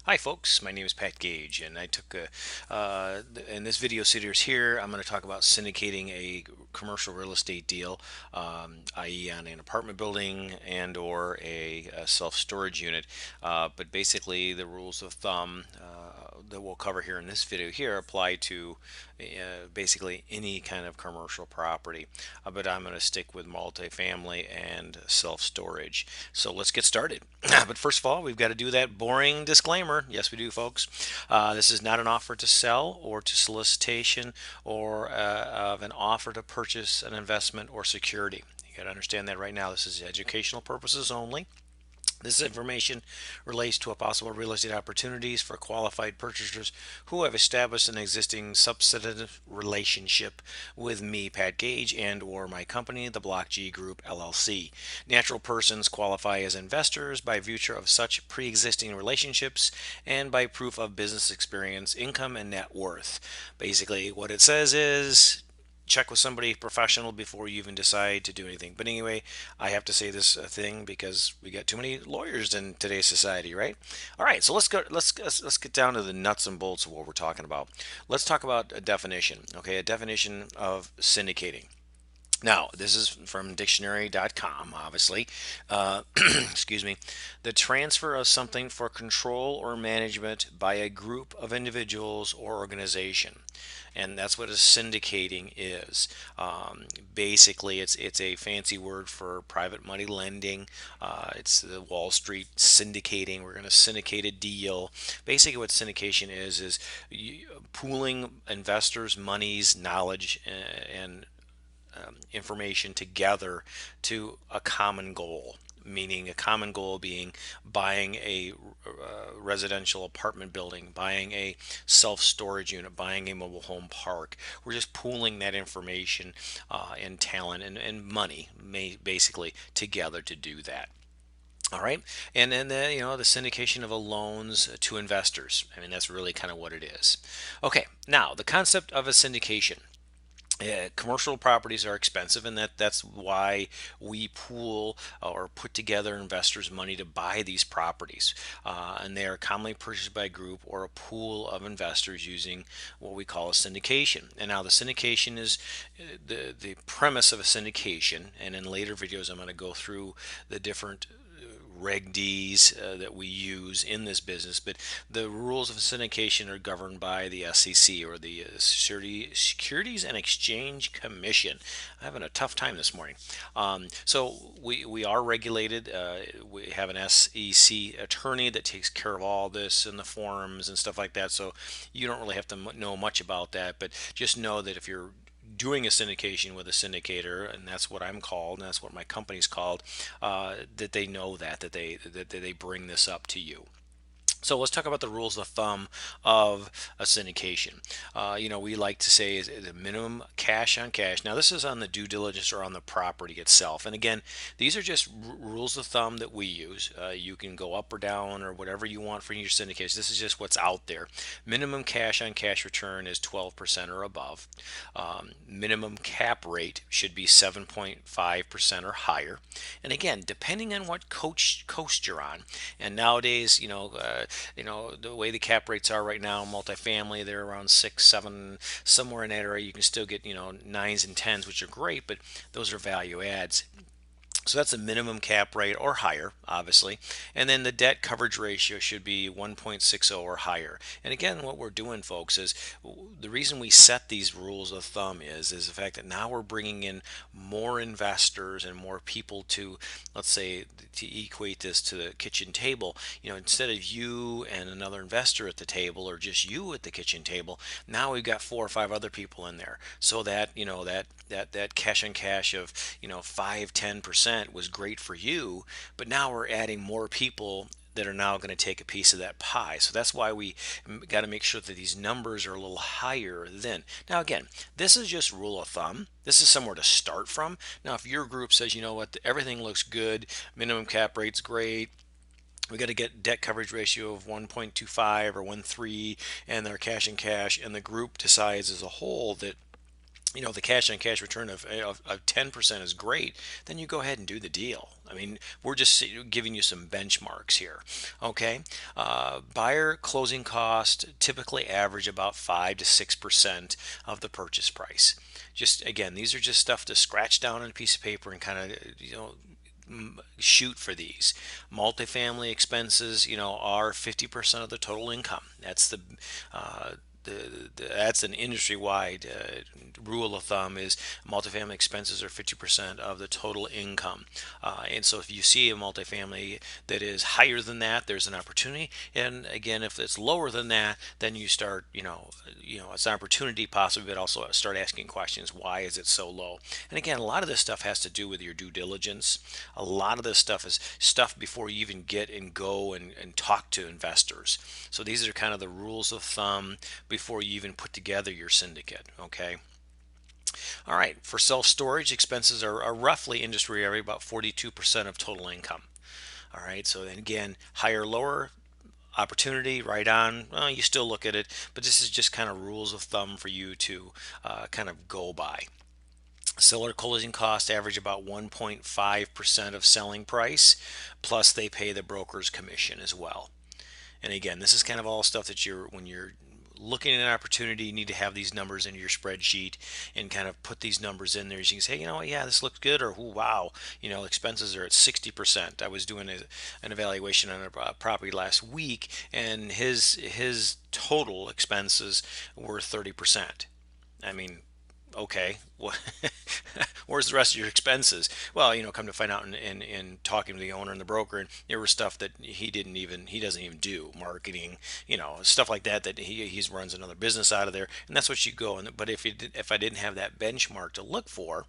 Hi folks, my name is Pat Gage, and I took in this video series here, I'm going to talk about syndicating a commercial real estate deal, i.e. on an apartment building and or a self-storage unit. But basically the rules of thumb that we'll cover here in this video here apply to basically any kind of commercial property. But I'm going to stick with multifamily and self-storage. So let's get started. But first of all, we've got to do that boring disclaimer. Yes, we do, folks. This is not an offer to sell or to solicitation or of an offer to purchase an investment or security. You got to understand that right now. This is educational purposes only. This information relates to a possible real estate opportunities for qualified purchasers who have established an existing substantive relationship with me, Pat Gage, and or my company, the Block G Group LLC. Natural persons qualify as investors by virtue of such pre-existing relationships and by proof of business experience, income, and net worth. Basically, what it says is check with somebody professional before you even decide to do anything. But anyway, I have to say this thing because we got too many lawyers in today's society, right? All right, so let's go. Let's get down to the nuts and bolts of what we're talking about. Let's talk about a definition. Okay, a definition of syndicating. Now, this is from dictionary.com, obviously. Excuse me. The transfer of something for control or management by a group of individuals or organization. And that's what a syndicating is. Basically, it's a fancy word for private money lending. It's the Wall Street syndicating. We're going to syndicate a deal. Basically, what syndication is pooling investors' monies, knowledge, and information together to a common goal, meaning a common goal being buying a residential apartment building, buying a self-storage unit, buying a mobile home park. We're just pooling that information and talent and money basically together to do that. All right, and then the syndication of a loans to investors. I mean, that's really kind of what it is. Okay, now the concept of a syndication. Commercial properties are expensive, and that's why we pool or put together investors' money to buy these properties. And they are commonly purchased by a group or a pool of investors using what we call a syndication. And now the syndication is the premise of a syndication. And in later videos, I'm going to go through the different Reg Ds that we use in this business, but the rules of syndication are governed by the SEC, or the Securities and Exchange Commission. I'm having a tough time this morning. So we are regulated. We have an SEC attorney that takes care of all this and the forms and stuff like that. So you don't really have to know much about that, but just know that if you're doing a syndication with a syndicator, and that's what I'm called, and that's what my company's called, that they know that they bring this up to you. So let's talk about the rules of thumb of a syndication. We like to say is the minimum cash on cash. Now, this is on the due diligence or on the property itself. And again, these are just rules of thumb that we use. You can go up or down or whatever you want for your syndication. This is just what's out there. Minimum cash on cash return is 12% or above. Minimum cap rate should be 7.5% or higher. And again, depending on what coast you're on. And nowadays, the way the cap rates are right now, multifamily, they're around 6, 7, somewhere in that area. You can still get, nines and tens, which are great, but those are value adds. So that's a minimum cap rate or higher, obviously. And then the debt coverage ratio should be 1.60 or higher. And again, what we're doing, folks, is the reason we set these rules of thumb is the fact that now we're bringing in more investors and more people to, let's say, to equate this to the kitchen table. Instead of you and another investor at the table, or just you at the kitchen table, now we've got 4 or 5 other people in there. So that, that cash on cash of, 5-10% was great for you, but now we're adding more people that are now going to take a piece of that pie. So that's why we got to make sure that these numbers are a little higher than. Now, again, this is just rule of thumb. This is somewhere to start from. Now, if your group says, you know what, everything looks good, minimum cap rate's great, we got to get debt coverage ratio of 1.25 or 1.3, and their cash and cash, and the group decides as a whole that the cash on cash return of 10% is great, then you go ahead and do the deal. I mean, we're just giving you some benchmarks here. Okay. Buyer closing cost typically average about 5 to 6% of the purchase price. Just again, these are just stuff to scratch down on a piece of paper and kind of, shoot for these. Multifamily expenses, are 50% of the total income. That's uh, that's an industry-wide rule of thumb, is multifamily expenses are 50% of the total income. And so if you see a multifamily that is higher than that, there's an opportunity. And again, if it's lower than that, then you start, it's an opportunity possibly, but also start asking questions. Why is it so low? And again, a lot of this stuff has to do with your due diligence. A lot of this stuff is stuff before you even get and go and talk to investors. So these are kind of the rules of thumb before you even put together your syndicate. Okay. All right. For self storage, expenses are roughly industry area about 42% of total income. All right. So then again, higher, lower, opportunity, right on. Well, you still look at it, but this is just kind of rules of thumb for you to kind of go by. Seller closing costs average about 1.5% of selling price, plus they pay the broker's commission as well. And again, this is kind of all stuff that when you're looking at an opportunity, you need to have these numbers in your spreadsheet and kind of put these numbers in there. So you can say, yeah, this looks good, or wow, expenses are at 60%. I was doing an evaluation on a property last week, and his total expenses were 30%. I mean, okay, well, where's the rest of your expenses? Well, come to find out in talking to the owner and the broker, and there was stuff that he doesn't even do marketing, stuff like that, that he runs another business out of there, and that's what you go. But if I didn't have that benchmark to look for,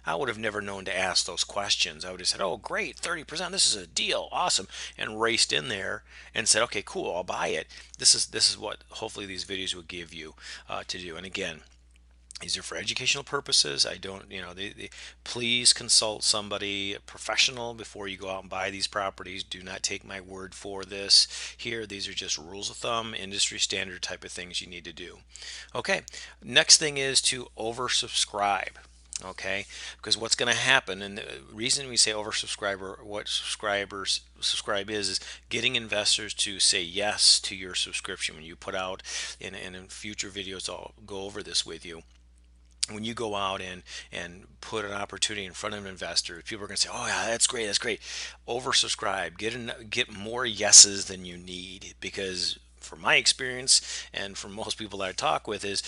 I would have never known to ask those questions. I would have said, "Oh, great, 30%. This is a deal, awesome," and raced in there and said, "Okay, cool, I'll buy it." This is what hopefully these videos will give you to do. And again, these are for educational purposes. I don't, please consult somebody professional before you go out and buy these properties. Do not take my word for this here. These are just rules of thumb, industry standard type of things you need to do. Okay, next thing is to oversubscribe. Okay, because what's going to happen, and the reason we say oversubscribe, or what subscribers subscribe is getting investors to say yes to your subscription. When you put out, in future videos, I'll go over this with you. When you go out and put an opportunity in front of an investor, people are going to say, "Oh yeah, that's great, that's great." Oversubscribe, get more yeses than you need, because from my experience and from most people that I talk with is,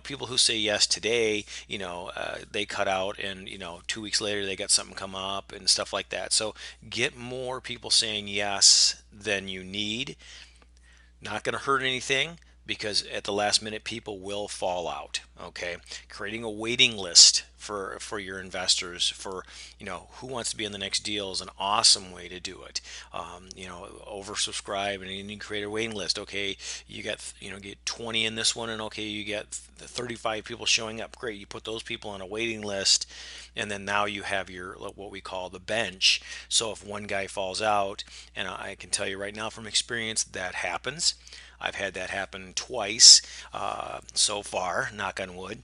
people who say yes today, they cut out, and 2 weeks later they got something come up and stuff like that. So get more people saying yes than you need. Not going to hurt anything, because at the last minute people will fall out. Okay, creating a waiting list for your investors, for who wants to be in the next deal, is an awesome way to do it. Oversubscribe, and you create a waiting list. Okay, you got get 20 in this one, and okay, you get the 35 people showing up. Great, you put those people on a waiting list, and then now you have your, what we call, the bench. So if one guy falls out, and I can tell you right now from experience that happens. I've had that happen twice so far, knock on wood,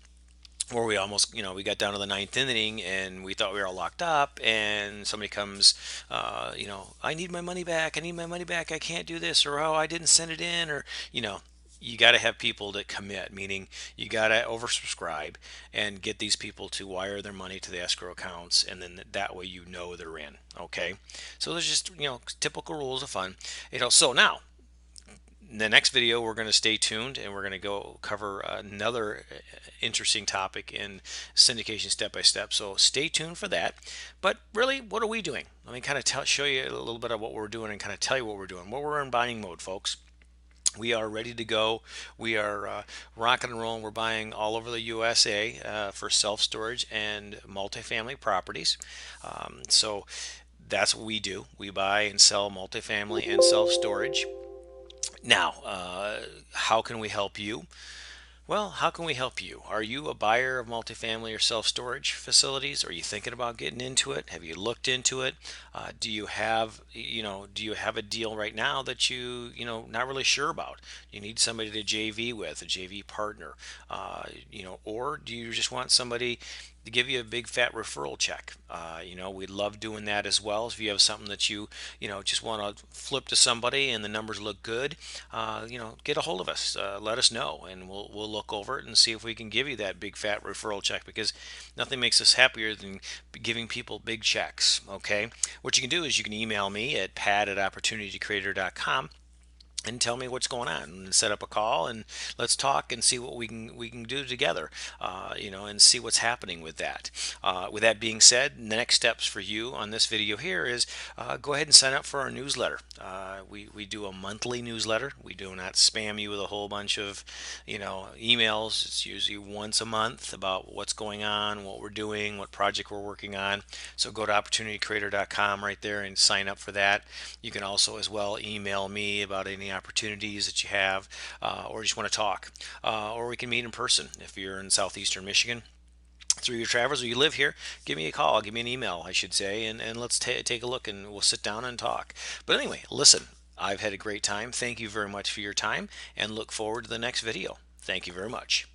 where we almost, we got down to the ninth inning and we thought we were all locked up, and somebody comes, "I need my money back. I need my money back. I can't do this," or, "Oh, I didn't send it in," or, you got to have people that commit, meaning you got to oversubscribe and get these people to wire their money to the escrow accounts, and then that way they're in. Okay, so there's just typical rules of fun. So now, in the next video, we're going to stay tuned, and we're going to go cover another interesting topic in syndication step by step. So stay tuned for that. But really, what are we doing? Let me kind of show you a little bit of what we're doing and kind of tell you what we're doing. Well, we're in buying mode, folks. We are ready to go. We are rocking and rolling. We're buying all over the USA for self-storage and multifamily properties. So that's what we do. We buy and sell multifamily and self-storage. Now, how can we help you? Well, how can we help you? Are you a buyer of multifamily or self-storage facilities? Are you thinking about getting into it? Have you looked into it? Do you have a deal right now that not really sure about? You need somebody to JV with, a JV partner, or do you just want somebody to give you a big fat referral check? We love doing that as well. If you have something that just want to flip to somebody and the numbers look good, get a hold of us. Let us know, and we'll look over it and see if we can give you that big fat referral check, because nothing makes us happier than giving people big checks. Okay, what you can do is you can email me at pat@opportunitycreator.com and tell me what's going on, and set up a call and let's talk and see what we can do together, and see what's happening with that. With that being said, the next steps for you on this video here is go ahead and sign up for our newsletter. We do a monthly newsletter. We do not spam you with a whole bunch of emails. It's usually once a month about what's going on, what we're doing, what project we're working on. So go to opportunitycreator.com right there and sign up for that. You can also as well email me about any opportunities that you have, or just want to talk, or we can meet in person if you're in southeastern Michigan through your travels, or you live here. Give me a call, give me an email, I should say, and let's take a look and we'll sit down and talk. But anyway, listen, I've had a great time. Thank you very much for your time, and look forward to the next video. Thank you very much.